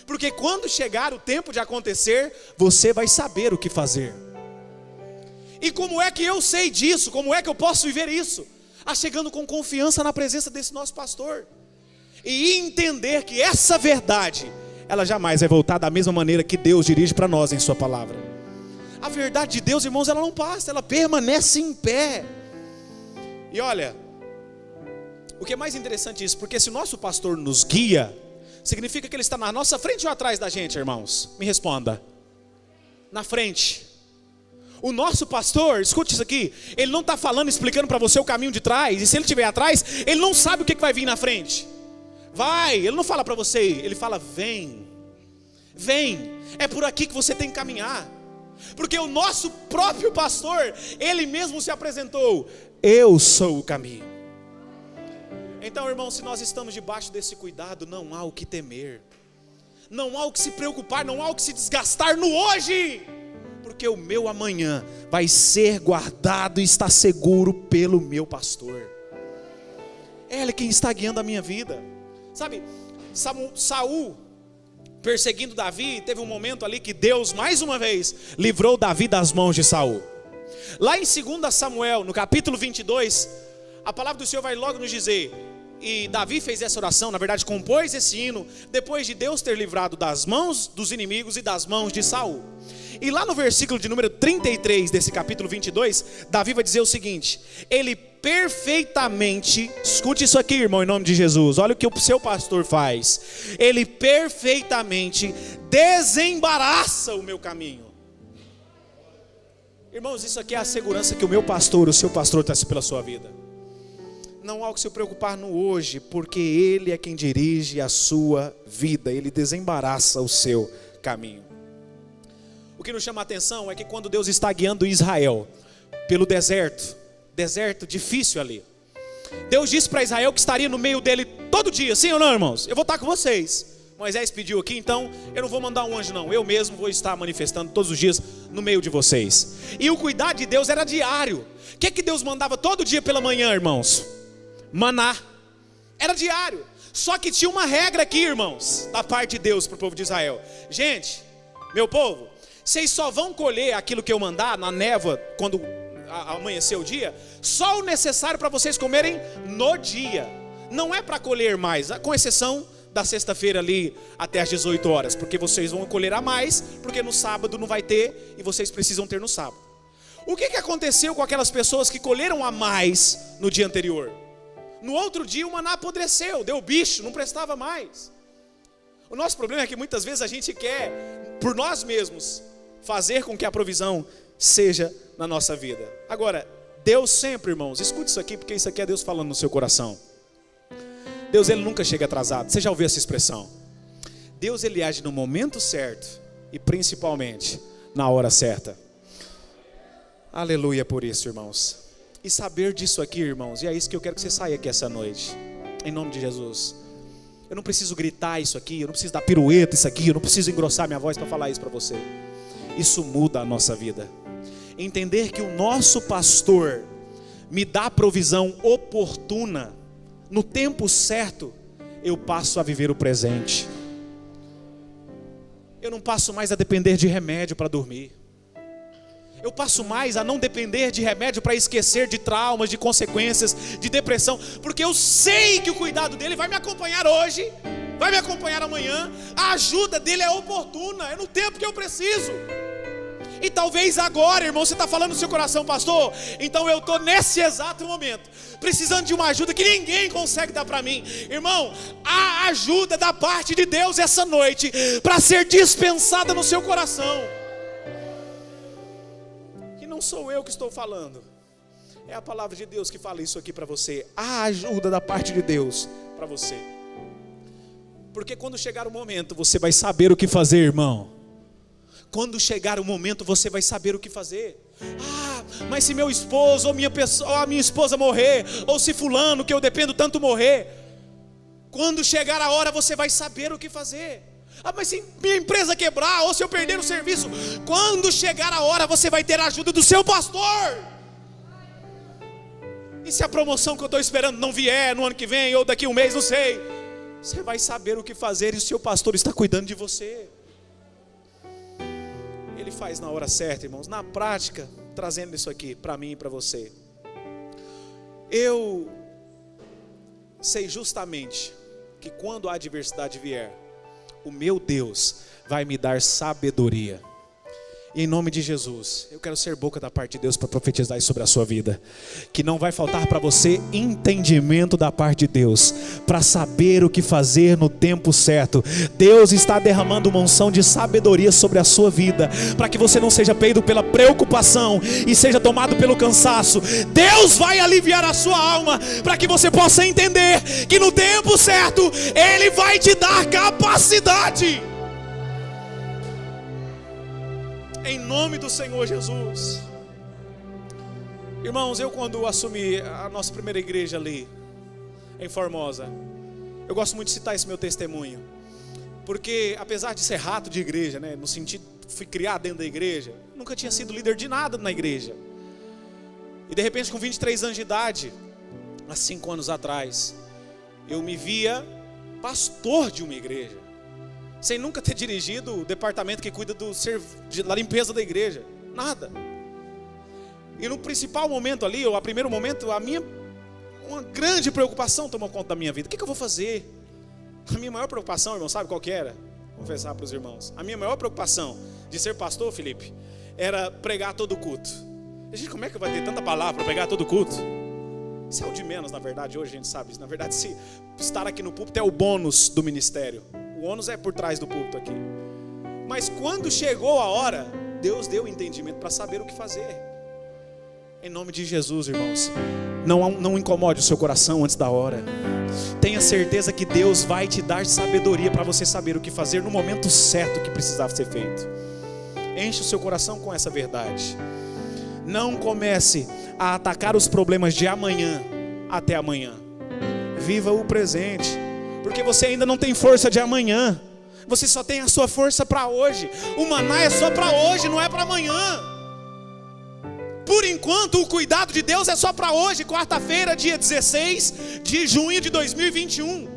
Porque quando chegar o tempo de acontecer, você vai saber o que fazer. E como é que eu sei disso? Como é que eu posso viver isso? Chegando com confiança na presença desse nosso pastor, e entender que essa verdade, ela jamais vai voltar da mesma maneira que Deus dirige para nós em sua palavra. A verdade de Deus, irmãos, ela não passa, ela permanece em pé. E olha, O que é mais interessante isso, porque se o nosso pastor nos guia, significa que ele está na nossa frente ou atrás da gente, irmãos? Me responda. Na frente. O nosso pastor, escute isso aqui, ele não está falando, explicando para você o caminho de trás, e se ele estiver atrás, ele não sabe o que vai vir na frente. Vai, ele não fala para você, ele fala: vem, vem, é por aqui que você tem que caminhar. Porque o nosso próprio pastor, ele mesmo se apresentou: eu sou o caminho. Então, irmão, se nós estamos debaixo desse cuidado, não há o que temer, não há o que se preocupar, não há o que se desgastar no hoje, porque o meu amanhã vai ser guardado e está seguro pelo meu pastor. Ele é quem está guiando a minha vida. Sabe, Saul perseguindo Davi, teve um momento ali que Deus mais uma vez livrou Davi das mãos de Saul. Lá em 2 Samuel, no capítulo 22, a palavra do Senhor vai logo nos dizer: e Davi fez essa oração, na verdade compôs esse hino, depois de Deus ter livrado das mãos dos inimigos e das mãos de Saul. E lá no versículo de número 33 desse capítulo 22, Davi vai dizer o seguinte: ele perfeitamente, escute isso aqui, irmão, em nome de Jesus, olha o que o seu pastor faz, ele perfeitamente desembaraça o meu caminho. Irmãos, isso aqui é a segurança que o meu pastor, o seu pastor traz pela sua vida. Não há o que se preocupar no hoje, porque ele é quem dirige a sua vida, ele desembaraça o seu caminho. O que nos chama a atenção é que quando Deus está guiando Israel pelo deserto difícil ali, Deus disse para Israel que estaria no meio dele todo dia, sim ou não, irmãos? Eu vou estar com vocês. Moisés pediu aqui, então eu não vou mandar um anjo não, eu mesmo vou estar manifestando todos os dias no meio de vocês. E o cuidado de Deus era diário. O que Deus mandava todo dia pela manhã, irmãos? Maná. Era diário. Só que tinha uma regra aqui, irmãos, da parte de Deus para o povo de Israel. Gente, meu povo, vocês só vão colher aquilo que eu mandar na névoa, quando amanhecer o dia, só o necessário para vocês comerem no dia. Não é para colher mais, com exceção da sexta-feira ali até às 18 horas, porque vocês vão colher a mais, porque no sábado não vai ter, e vocês precisam ter no sábado. O que aconteceu com aquelas pessoas que colheram a mais no dia anterior? No outro dia o maná apodreceu, deu bicho, não prestava mais. O nosso problema é que muitas vezes a gente quer, por nós mesmos, fazer com que a provisão seja na nossa vida. Agora, Deus sempre, irmãos, escute isso aqui, porque isso aqui é Deus falando no seu coração. Deus, ele nunca chega atrasado. Você já ouviu essa expressão? Deus, ele age no momento certo e principalmente na hora certa. Aleluia por isso, irmãos. E saber disso aqui, irmãos, e é isso que eu quero que você saia aqui essa noite, em nome de Jesus. Eu não preciso gritar isso aqui, eu não preciso dar pirueta isso aqui, eu não preciso engrossar minha voz para falar isso para você. Isso muda a nossa vida. Entender que o nosso pastor me dá a provisão oportuna, no tempo certo, eu passo a viver o presente. Eu não passo mais a depender de remédio para dormir. Eu passo mais a não depender de remédio para esquecer de traumas, de consequências, de depressão, porque eu sei que o cuidado dele vai me acompanhar hoje, vai me acompanhar amanhã. A ajuda dele é oportuna, é no tempo que eu preciso. E talvez agora, irmão, você está falando no seu coração: pastor, então eu estou nesse exato momento precisando de uma ajuda que ninguém consegue dar para mim. Irmão, há ajuda da parte de Deus essa noite para ser dispensada no seu coração. E não sou eu que estou falando, é a palavra de Deus que fala isso aqui para você. Há ajuda da parte de Deus para você, porque quando chegar o momento você vai saber o que fazer, irmão. Quando chegar o momento você vai saber o que fazer. Mas se meu esposo ou a minha esposa morrer, ou se fulano que eu dependo tanto morrer, quando chegar a hora você vai saber o que fazer. Mas se minha empresa quebrar, ou se eu perder o serviço, quando chegar a hora você vai ter a ajuda do seu pastor. E se a promoção que eu estou esperando não vier no ano que vem, ou daqui a um mês, não sei, você vai saber o que fazer, e o seu pastor está cuidando de você. Ele faz na hora certa, irmãos. Na prática, trazendo isso aqui para mim e para você, eu sei justamente que quando a adversidade vier, o meu Deus vai me dar sabedoria. E em nome de Jesus, eu quero ser boca da parte de Deus para profetizar isso sobre a sua vida. Que não vai faltar para você entendimento da parte de Deus, para saber o que fazer no tempo certo. Deus está derramando uma unção de sabedoria sobre a sua vida, para que você não seja pego pela preocupação e seja tomado pelo cansaço. Deus vai aliviar a sua alma, para que você possa entender que no tempo certo Ele vai te dar capacidade. Em nome do Senhor Jesus. Irmãos, eu quando assumi a nossa primeira igreja ali em Formosa, eu gosto muito de citar esse meu testemunho, porque apesar de ser rato de igreja, né, no sentido, fui criado dentro da igreja, nunca tinha sido líder de nada na igreja. E de repente com 23 anos de idade, há 5 anos atrás, eu me via pastor de uma igreja, sem nunca ter dirigido o departamento que cuida da limpeza da igreja, nada. E no principal momento ali, ou a primeiro momento, uma grande preocupação tomou conta da minha vida. O que eu vou fazer? A minha maior preocupação, irmão, sabe qual que era? Vou confessar para os irmãos. A minha maior preocupação de ser pastor, Felipe, era pregar todo culto. Gente, como é que vai ter tanta palavra para pregar todo culto? Isso é o de menos, na verdade, hoje a gente sabe isso. Na verdade, se estar aqui no púlpito é o bônus do ministério. O ônus é por trás do púlpito aqui. Mas quando chegou a hora, Deus deu entendimento para saber o que fazer. Em nome de Jesus, irmãos, não incomode o seu coração antes da hora. Tenha certeza que Deus vai te dar sabedoria para você saber o que fazer no momento certo que precisava ser feito. Enche o seu coração com essa verdade. Não comece a atacar os problemas de amanhã até amanhã. Viva o presente, porque você ainda não tem força de amanhã. Você só tem a sua força para hoje. O maná é só para hoje, não é para amanhã. Por enquanto o cuidado de Deus é só para hoje, quarta-feira, dia 16 de junho de 2021.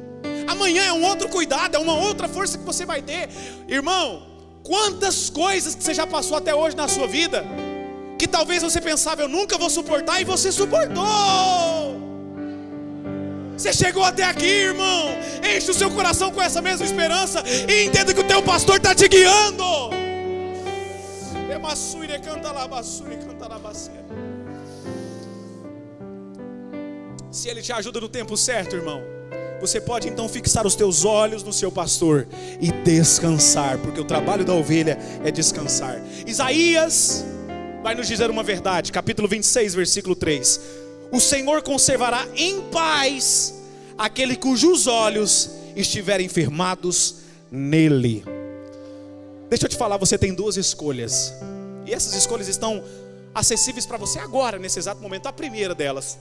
Amanhã é um outro cuidado, é uma outra força que você vai ter. Irmão, quantas coisas que você já passou até hoje na sua vida, que talvez você pensava, eu nunca vou suportar, e você suportou. Você chegou até aqui, irmão. Enche o seu coração com essa mesma esperança e entenda que o teu pastor está te guiando. Se ele te ajuda no tempo certo, irmão, você pode então fixar os teus olhos no seu pastor e descansar, porque o trabalho da ovelha é descansar. Isaías vai nos dizer uma verdade, capítulo 26, versículo 3. O Senhor conservará em paz aquele cujos olhos estiverem firmados nele. Deixa eu te falar, você tem duas escolhas, e essas escolhas estão acessíveis para você agora, nesse exato momento. A primeira delas,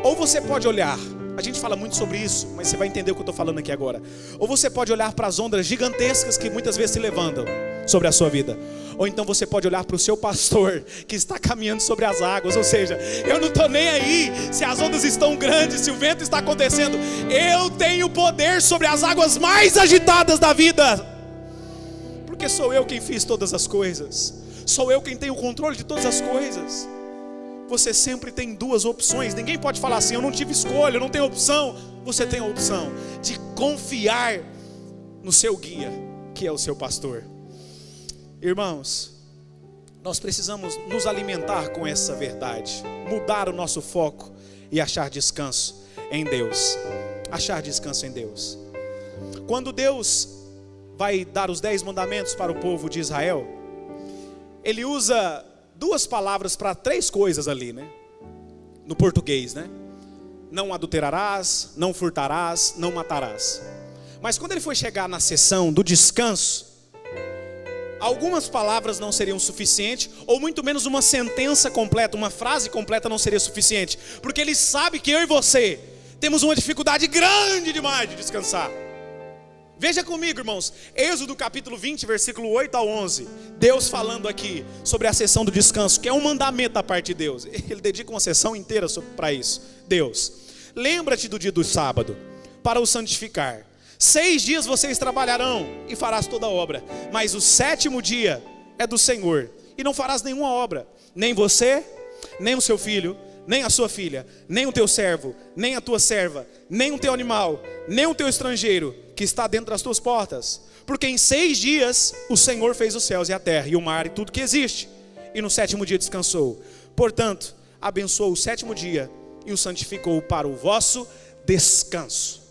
ou você pode olhar, a gente fala muito sobre isso, mas você vai entender o que eu estou falando aqui agora. Ou você pode olhar para as ondas gigantescas que muitas vezes se levantam sobre a sua vida. Ou então você pode olhar para o seu pastor que está caminhando sobre as águas. Ou seja, eu não estou nem aí se as ondas estão grandes, se o vento está acontecendo. Eu tenho poder sobre as águas mais agitadas da vida, porque sou eu quem fiz todas as coisas. Sou eu quem tem o controle de todas as coisas. Você sempre tem duas opções. Ninguém pode falar assim, eu não tive escolha, eu não tenho opção. Você tem a opção de confiar no seu guia, que é o seu pastor. Irmãos, nós precisamos nos alimentar com essa verdade, mudar o nosso foco e achar descanso em Deus. Achar descanso em Deus. Quando Deus vai dar os 10 mandamentos para o povo de Israel, Ele usa duas palavras para 3 coisas ali, né? No português, né? Não adulterarás, não furtarás, não matarás. Mas quando ele foi chegar na seção do descanso, algumas palavras não seriam suficientes, ou muito menos uma sentença completa, uma frase completa não seria suficiente, porque ele sabe que eu e você temos uma dificuldade grande demais de descansar. Veja comigo, irmãos, Êxodo capítulo 20, versículo 8 ao 11. Deus falando aqui sobre a sessão do descanso, que é um mandamento da parte de Deus. Ele dedica uma sessão inteira para isso. Deus, lembra-te do dia do sábado, para o santificar. 6 dias vocês trabalharão e farás toda a obra, mas o 7º dia é do Senhor, e não farás nenhuma obra, nem você, nem o seu filho, nem a sua filha, nem o teu servo, nem a tua serva, nem o teu animal, nem o teu estrangeiro que está dentro das tuas portas. Porque em 6 dias o Senhor fez os céus e a terra, e o mar e tudo que existe, e no 7º dia descansou. Portanto, abençoou o 7º dia e o santificou para o vosso descanso.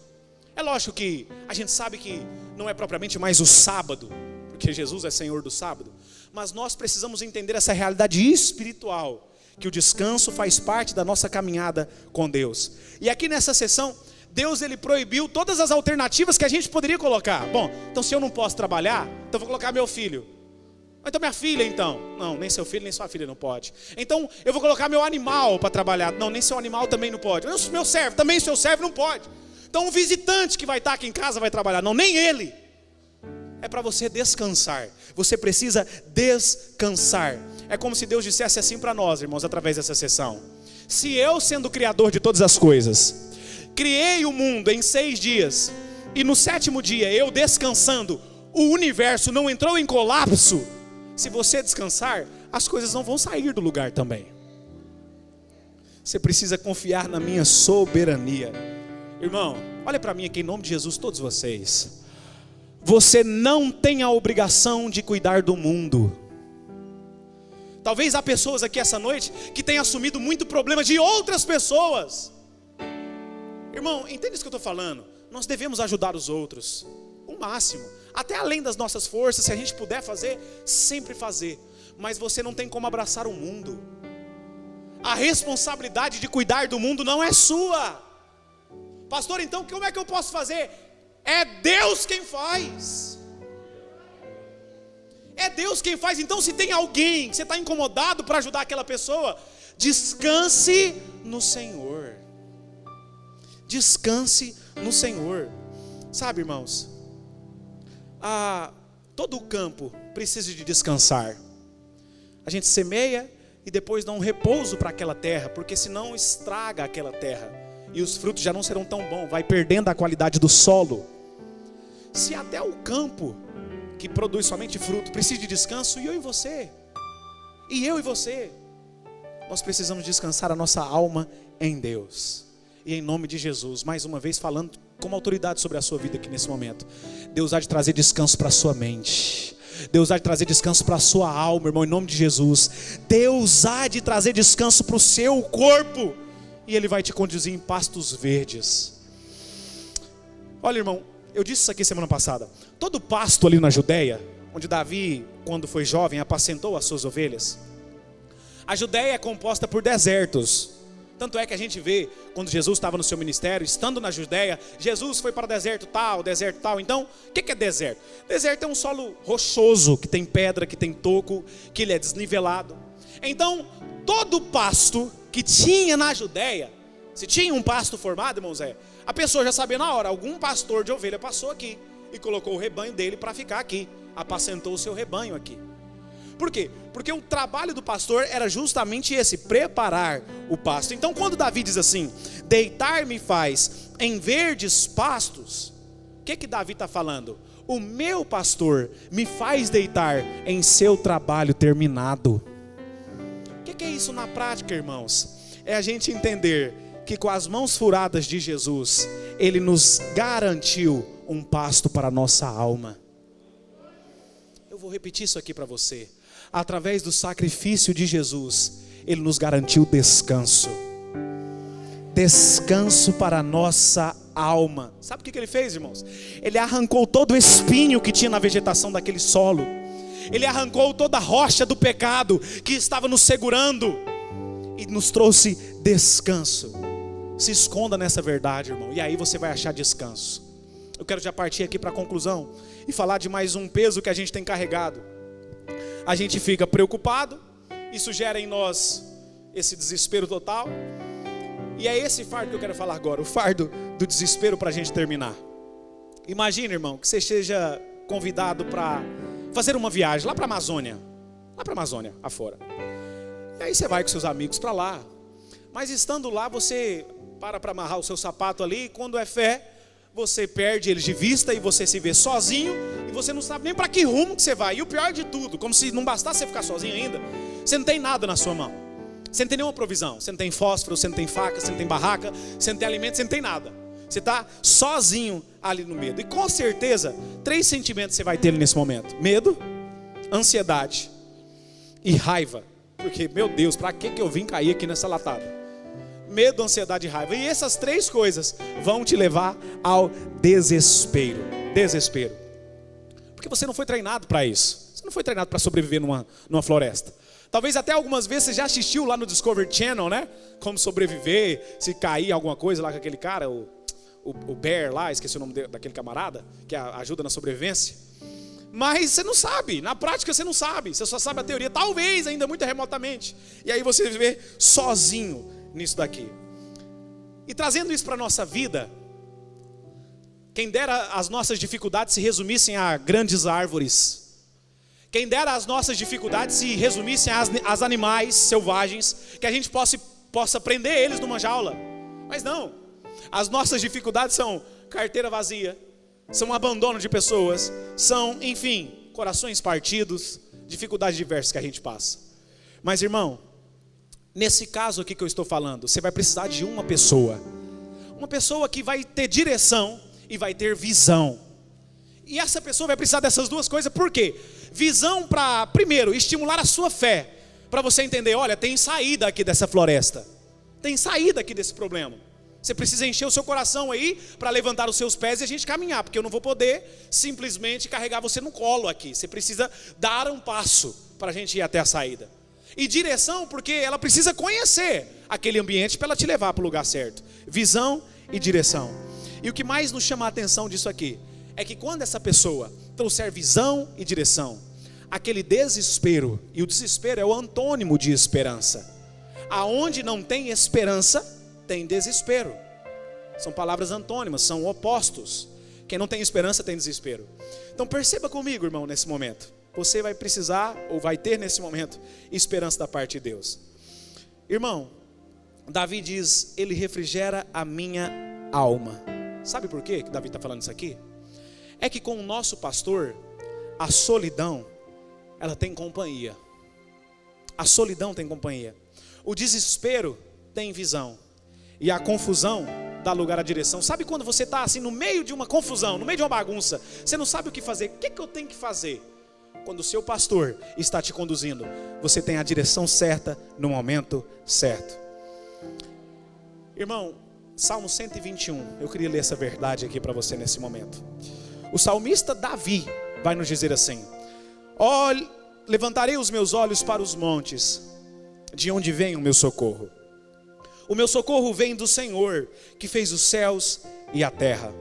É lógico que a gente sabe que não é propriamente mais o sábado, porque Jesus é Senhor do sábado, mas nós precisamos entender essa realidade espiritual, que o descanso faz parte da nossa caminhada com Deus. E aqui nessa sessão, Deus ele proibiu todas as alternativas que a gente poderia colocar. Bom, então se eu não posso trabalhar, então vou colocar meu filho. Então minha filha então. Não, nem seu filho nem sua filha não pode. Então eu vou colocar meu animal para trabalhar. Não, nem seu animal também não pode. Meu servo, também seu servo não pode. Então um visitante que vai estar aqui em casa vai trabalhar. Não, nem ele. É para você descansar. Você precisa descansar. É como se Deus dissesse assim para nós, irmãos, através dessa sessão. Se eu, sendo o criador de todas as coisas, criei o mundo em 6 dias, e no 7º dia, eu descansando, o universo não entrou em colapso. Se você descansar, as coisas não vão sair do lugar também. Você precisa confiar na minha soberania. Irmão, olha para mim aqui em nome de Jesus, todos vocês. Você não tem a obrigação de cuidar do mundo. Talvez há pessoas aqui essa noite que têm assumido muito problema de outras pessoas. Irmão, entende isso que eu estou falando? Nós devemos ajudar os outros, o máximo, até além das nossas forças. Se a gente puder fazer, sempre fazer. Mas você não tem como abraçar o mundo. A responsabilidade de cuidar do mundo não é sua. Pastor, então como é que eu posso fazer? É Deus quem faz. É Deus quem faz. Então se tem alguém que você está incomodado para ajudar aquela pessoa, descanse no Senhor. Descanse no Senhor. Sabe, irmãos, todo o campo precisa de descansar. A gente semeia e depois dá um repouso para aquela terra, porque senão estraga aquela terra e os frutos já não serão tão bons, vai perdendo a qualidade do solo. Se até o campo que produz somente fruto precisa de descanso, e eu e você, nós precisamos descansar a nossa alma em Deus. E em nome de Jesus, mais uma vez falando como autoridade sobre a sua vida aqui nesse momento, Deus há de trazer descanso para a sua mente, Deus há de trazer descanso para a sua alma, irmão, em nome de Jesus. Deus há de trazer descanso para o seu corpo, e Ele vai te conduzir em pastos verdes. Olha, irmão, eu disse isso aqui semana passada. Todo pasto ali na Judéia, onde Davi, quando foi jovem, apacentou as suas ovelhas, a Judéia é composta por desertos. Tanto é que a gente vê, quando Jesus estava no seu ministério, estando na Judéia, Jesus foi para o deserto tal. Então, o que é deserto? Deserto é um solo rochoso, que tem pedra, que tem toco, que ele é desnivelado. Então, todo pasto que tinha na Judéia, se tinha um pasto formado, irmãos, a pessoa já sabia na hora, algum pastor de ovelha passou aqui e colocou o rebanho dele para ficar aqui, apacentou o seu rebanho aqui. Por quê? Porque o trabalho do pastor era justamente esse, preparar o pasto. Então quando Davi diz assim, deitar-me faz em verdes pastos, o que Davi está falando? O meu pastor me faz deitar em seu trabalho terminado. O que é isso na prática, irmãos? É a gente entender que com as mãos furadas de Jesus, Ele nos garantiu um pasto para a nossa alma. Eu vou repetir isso aqui para você. Através do sacrifício de Jesus, Ele nos garantiu descanso. Descanso para a nossa alma. Sabe o que Ele fez, irmãos? Ele arrancou todo o espinho que tinha na vegetação daquele solo. Ele arrancou toda a rocha do pecado que estava nos segurando e nos trouxe descanso. Se esconda nessa verdade, irmão, e aí você vai achar descanso. Eu quero já partir aqui para a conclusão e falar de mais um peso que a gente tem carregado. A gente fica preocupado, isso gera em nós esse desespero total. E é esse fardo que eu quero falar agora, o fardo do desespero, para a gente terminar. Imagina, irmão, que você seja convidado para fazer uma viagem lá para a Amazônia, afora. E aí você vai com seus amigos para lá, mas estando lá você para amarrar o seu sapato ali, e quando é fé, você perde eles de vista e você se vê sozinho e você não sabe nem para que rumo que você vai. E o pior de tudo, como se não bastasse você ficar sozinho ainda, você não tem nada na sua mão. Você não tem nenhuma provisão. Você não tem fósforo, você não tem faca, você não tem barraca, você não tem alimento, você não tem nada. Você está sozinho ali no medo. E com certeza, 3 sentimentos você vai ter nesse momento: medo, ansiedade e raiva. Porque, meu Deus, para que eu vim cair aqui nessa latada? Medo, ansiedade e raiva. E essas 3 coisas vão te levar ao desespero. Desespero. Porque você não foi treinado para isso. Você não foi treinado para sobreviver numa floresta. Talvez até algumas vezes você já assistiu lá no Discovery Channel, né? Como sobreviver, se cair alguma coisa lá com aquele cara, o Bear lá, esqueci o nome daquele camarada, que ajuda na sobrevivência. Mas você não sabe, na prática você não sabe. Você só sabe a teoria, talvez ainda muito remotamente. E aí você vive sozinho nisso daqui. E trazendo isso para a nossa vida, quem dera as nossas dificuldades se resumissem a grandes árvores. Quem dera as nossas dificuldades se resumissem a animais selvagens, que a gente possa prender eles numa jaula. Mas não, as nossas dificuldades são carteira vazia, são abandono de pessoas, são, enfim, corações partidos, dificuldades diversas que a gente passa. Mas irmão, nesse caso aqui que eu estou falando, você vai precisar de uma pessoa que vai ter direção e vai ter visão. E essa pessoa vai precisar dessas 2 coisas, por quê? Visão para, primeiro, estimular a sua fé, para você entender, olha, tem saída aqui dessa floresta, tem saída aqui desse problema. Você precisa encher o seu coração aí, para levantar os seus pés e a gente caminhar, porque eu não vou poder simplesmente carregar você no colo aqui. Você precisa dar um passo, para a gente ir até a saída. E direção, porque ela precisa conhecer aquele ambiente, para ela te levar para o lugar certo. Visão e direção. E o que mais nos chama a atenção disso aqui, é que quando essa pessoa trouxer visão e direção, aquele desespero, e o desespero é o antônimo de esperança. Aonde não tem esperança, tem desespero. São palavras antônimas, são opostos. Quem não tem esperança tem desespero. Então perceba comigo, irmão, nesse momento. Você vai precisar, ou vai ter nesse momento, esperança da parte de Deus. Irmão, Davi diz, ele refrigera a minha alma. Sabe por quê que Davi está falando isso aqui? É que com o nosso pastor, a solidão, ela tem companhia. A solidão tem companhia. O desespero tem visão. E a confusão dá lugar à direção. Sabe quando você está assim no meio de uma confusão, no meio de uma bagunça, você não sabe o que fazer, o que eu tenho que fazer? Quando o seu pastor está te conduzindo, você tem a direção certa, no momento certo. Irmão, Salmo 121, eu queria ler essa verdade aqui para você nesse momento. O salmista Davi vai nos dizer assim: levantarei os meus olhos para os montes, de onde vem o meu socorro? O meu socorro vem do Senhor, que fez os céus e a terra.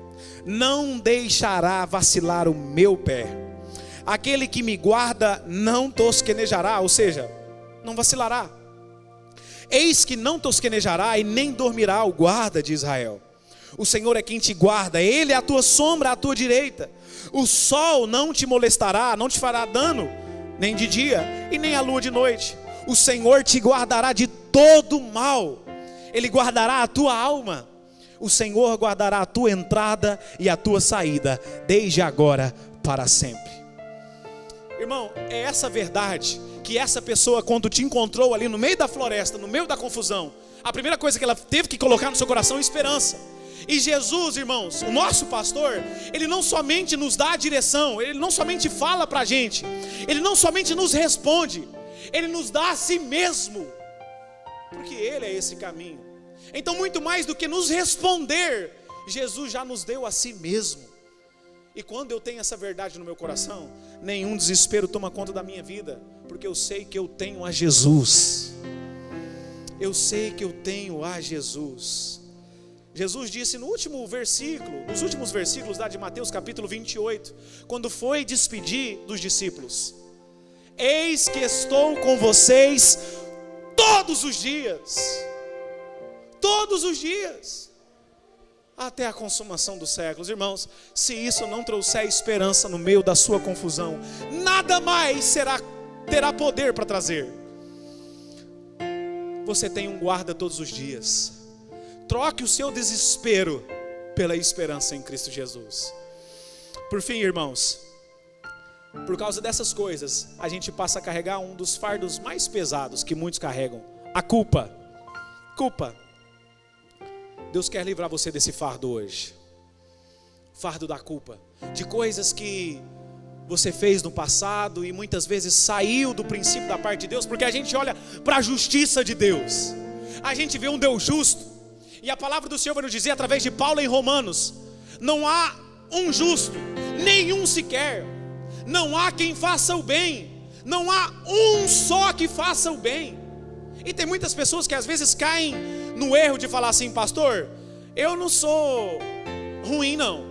Não deixará vacilar o meu pé. Aquele que me guarda não tosquenejará, ou seja, não vacilará. Eis que não tosquenejará e nem dormirá o guarda de Israel. O Senhor é quem te guarda, Ele é a tua sombra à tua direita. O sol não te molestará, não te fará dano, nem de dia e nem a lua de noite. O Senhor te guardará de todo mal, Ele guardará a tua alma. O Senhor guardará a tua entrada e a tua saída, desde agora para sempre. Irmão, é essa verdade que essa pessoa, quando te encontrou ali no meio da floresta, no meio da confusão, a primeira coisa que ela teve que colocar no seu coração é esperança. E Jesus, irmãos, o nosso pastor, Ele não somente nos dá a direção, Ele não somente fala para a gente, Ele não somente nos responde, Ele nos dá a si mesmo, porque Ele é esse caminho. Então muito mais do que nos responder, Jesus já nos deu a si mesmo. E quando eu tenho essa verdade no meu coração, nenhum desespero toma conta da minha vida, porque eu sei que eu tenho a Jesus. Eu sei que eu tenho a Jesus. Jesus disse no último versículo, nos últimos versículos lá de Mateus capítulo 28, quando foi despedir dos discípulos: eis que estou com vocês todos os dias, até a consumação dos séculos. Irmãos, se isso não trouxer esperança no meio da sua confusão, nada mais terá poder para trazer. Você tem um guarda todos os dias. Troque o seu desespero pela esperança em Cristo Jesus. Por fim, irmãos, por causa dessas coisas, a gente passa a carregar um dos fardos mais pesados que muitos carregam: a culpa. Culpa. Deus quer livrar você desse fardo hoje. fardo da culpa, de coisas que você fez no passado e muitas vezes saiu do princípio da parte de Deus, porque a gente olha para a justiça de Deus, a gente vê um Deus justo, e a palavra do Senhor vai nos dizer através de Paulo em Romanos: não há um justo, nenhum sequer, não há quem faça o bem, não há um só que faça o bem. E tem muitas pessoas que às vezes caem no erro de falar assim: pastor, eu não sou ruim não,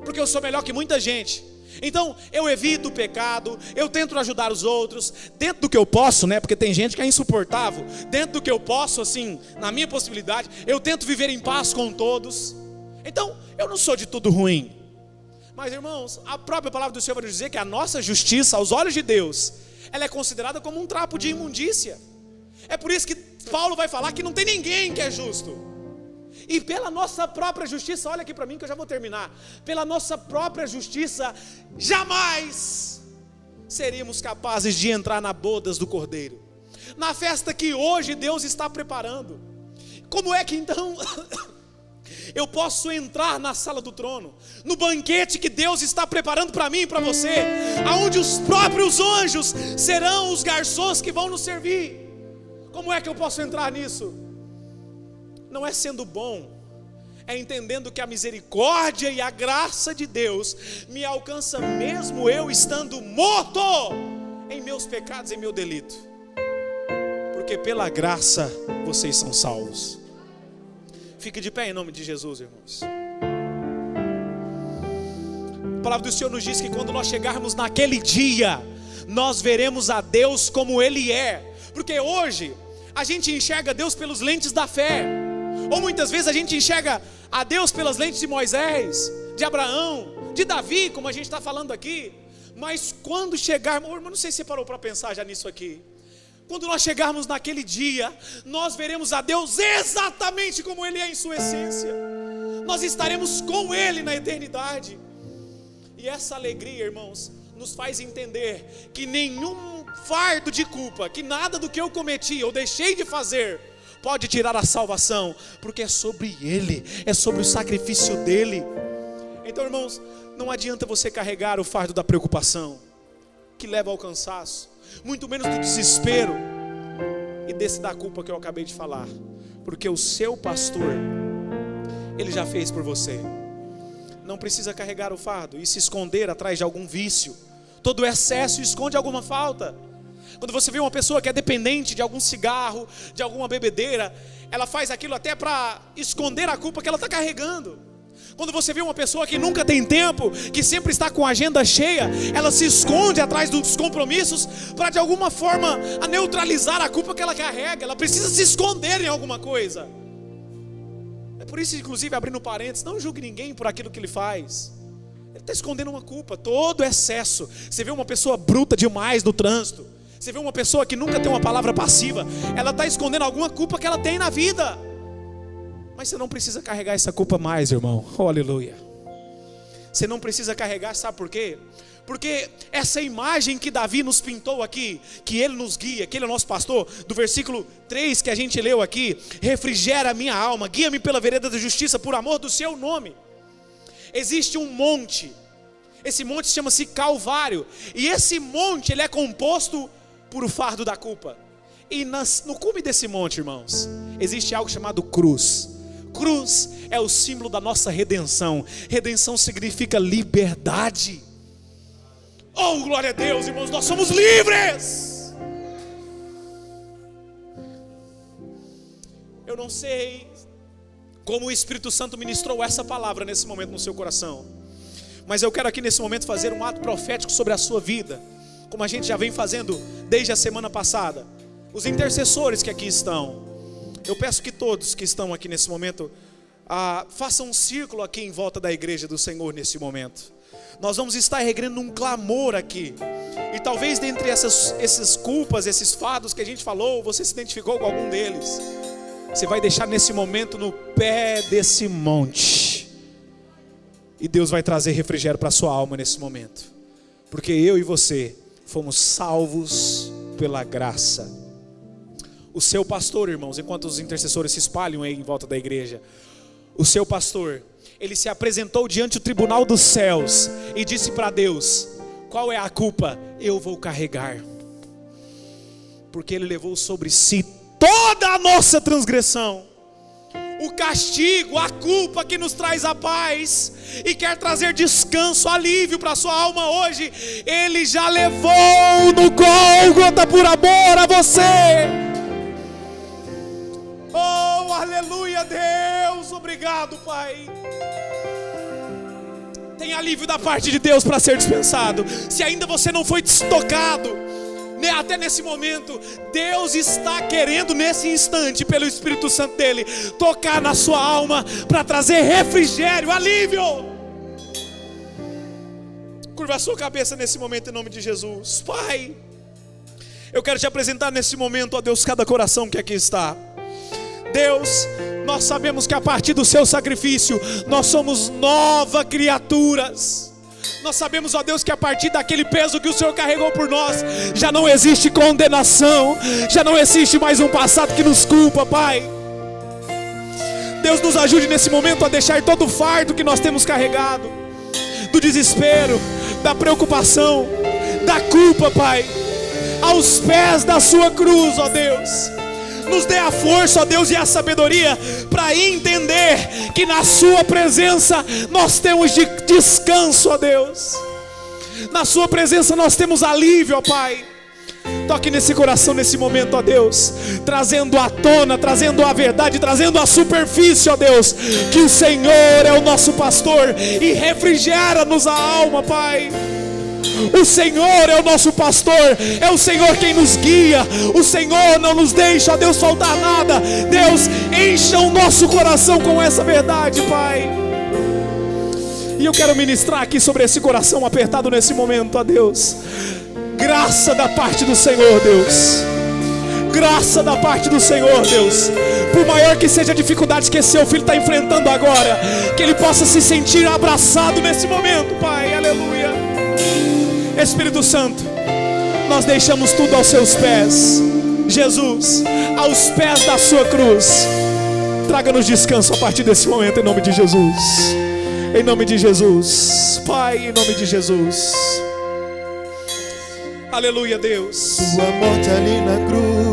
porque eu sou melhor que muita gente, então eu evito o pecado, eu tento ajudar os outros, dentro do que eu posso, né? Porque tem gente que é insuportável. Dentro do que eu posso, assim, na minha possibilidade, eu tento viver em paz com todos. Então eu não sou de tudo ruim. Mas irmãos, a própria palavra do Senhor vai nos dizer que a nossa justiça aos olhos de Deus, ela é considerada como um trapo de imundícia. É por isso que Paulo vai falar que não tem ninguém que é justo. E pela nossa própria justiça, olha aqui para mim que eu já vou terminar. Pela nossa própria justiça, jamais seríamos capazes de entrar na bodas do Cordeiro, na festa que hoje Deus está preparando. Como é que então eu posso entrar na sala do trono, no banquete que Deus está preparando para mim e para você, aonde os próprios anjos serão os garçons que vão nos servir? Como é que eu posso entrar nisso? Não é sendo bom, é entendendo que a misericórdia e a graça de Deus me alcança mesmo eu estando morto em meus pecados, em meu delito. Porque pela graça vocês são salvos. Fique de pé em nome de Jesus, irmãos. A palavra do Senhor nos diz que quando nós chegarmos naquele dia, nós veremos a Deus como Ele é. Porque hoje a gente enxerga Deus pelas lentes da fé, ou muitas vezes a gente enxerga a Deus pelas lentes de Moisés, de Abraão, de Davi, como a gente está falando aqui. Mas quando chegarmos, irmão, não sei se você parou para pensar já nisso aqui. Quando nós chegarmos naquele dia, nós veremos a Deus exatamente como Ele é em sua essência. Nós estaremos com Ele na eternidade. E essa alegria, irmãos, nos faz entender que nenhum fardo de culpa, que nada do que eu cometi ou deixei de fazer pode tirar a salvação, porque é sobre Ele, é sobre o sacrifício dEle. Então, irmãos, não adianta você carregar o fardo da preocupação, que leva ao cansaço, muito menos do desespero e desse da culpa que eu acabei de falar, porque o seu pastor, Ele já fez por você. Não precisa carregar o fardo e se esconder atrás de algum vício. Todo excesso esconde alguma falta. Quando você vê uma pessoa que é dependente de algum cigarro, de alguma bebedeira, ela faz aquilo até para esconder a culpa que ela está carregando. Quando você vê uma pessoa que nunca tem tempo, que sempre está com a agenda cheia, ela se esconde atrás dos compromissos para de alguma forma neutralizar a culpa que ela carrega. Ela precisa se esconder em alguma coisa. É por isso, inclusive, abrindo parênteses, não julgue ninguém por aquilo que ele faz. Ele está escondendo uma culpa, todo excesso. Você vê uma pessoa bruta demais no trânsito, você vê uma pessoa que nunca tem uma palavra passiva, ela está escondendo alguma culpa que ela tem na vida. Mas você não precisa carregar essa culpa mais, irmão. Oh, aleluia. Você não precisa carregar, sabe por quê? Porque essa imagem que Davi nos pintou aqui, que Ele nos guia, que Ele é nosso pastor, do versículo 3 que a gente leu aqui: refrigera a minha alma, guia-me pela vereda da justiça, por amor do seu nome. Existe um monte, esse monte chama-se Calvário, e esse monte ele é composto por o fardo da culpa. E no cume desse monte, irmãos, existe algo chamado cruz. Cruz é o símbolo da nossa redenção. Redenção significa liberdade. Oh, glória a Deus, irmãos, nós somos livres. Eu não sei como o Espírito Santo ministrou essa palavra nesse momento no seu coração, mas eu quero aqui nesse momento fazer um ato profético sobre a sua vida, como a gente já vem fazendo desde a semana passada. Os intercessores que aqui estão, eu peço que todos que estão aqui nesse momento façam um círculo aqui em volta da igreja do Senhor nesse momento. Nós vamos estar erguendo um clamor aqui, e talvez dentre essas culpas, esses fardos que a gente falou, você se identificou com algum deles. Você vai deixar nesse momento no pé desse monte, e Deus vai trazer refrigério para a sua alma nesse momento, porque eu e você fomos salvos pela graça. O seu pastor, irmãos, enquanto os intercessores se espalham aí em volta da igreja, o seu pastor, ele se apresentou diante do tribunal dos céus e disse para Deus: qual é a culpa? Eu vou carregar, porque ele levou sobre si toda a nossa transgressão, o castigo, a culpa que nos traz a paz e quer trazer descanso, alívio para a sua alma hoje. Ele já levou no Gólgota por amor a você. Oh, aleluia, Deus, obrigado, Pai. Tem alívio da parte de Deus para ser dispensado. Se ainda você não foi tocado, até nesse momento, Deus está querendo nesse instante, pelo Espírito Santo dele, tocar na sua alma para trazer refrigério, alívio. Curva a sua cabeça nesse momento em nome de Jesus. Pai, eu quero te apresentar nesse momento, ó Deus, cada coração que aqui está. Deus, nós sabemos que a partir do seu sacrifício nós somos novas criaturas. Nós sabemos, ó Deus, que a partir daquele peso que o Senhor carregou por nós, já não existe condenação, já não existe mais um passado que nos culpa, Pai. Deus, nos ajude nesse momento a deixar todo o fardo que nós temos carregado, do desespero, da preocupação, da culpa, Pai, aos pés da sua cruz, ó Deus. Nos dê a força, ó Deus, e a sabedoria para entender que na sua presença nós temos descanso, ó Deus. Na sua presença nós temos alívio, ó Pai. Toque nesse coração nesse momento, ó Deus, trazendo à tona, trazendo a verdade, trazendo a superfície, ó Deus, que o Senhor é o nosso pastor e refrigera-nos a alma, Pai. O Senhor é o nosso pastor, é o Senhor quem nos guia. O Senhor não nos deixa, ó Deus, faltar nada. Deus, encha o nosso coração com essa verdade, Pai. E eu quero ministrar aqui sobre esse coração apertado nesse momento, ó Deus, graça da parte do Senhor, Deus. Graça da parte do Senhor, Deus. Por maior que seja a dificuldade que esse seu filho está enfrentando agora, que ele possa se sentir abraçado nesse momento, Pai, aleluia. Espírito Santo, nós deixamos tudo aos seus pés. Jesus, aos pés da sua cruz, traga-nos descanso a partir desse momento, em nome de Jesus. Em nome de Jesus, Pai, em nome de Jesus. Aleluia, Deus. Sua morte ali na cruz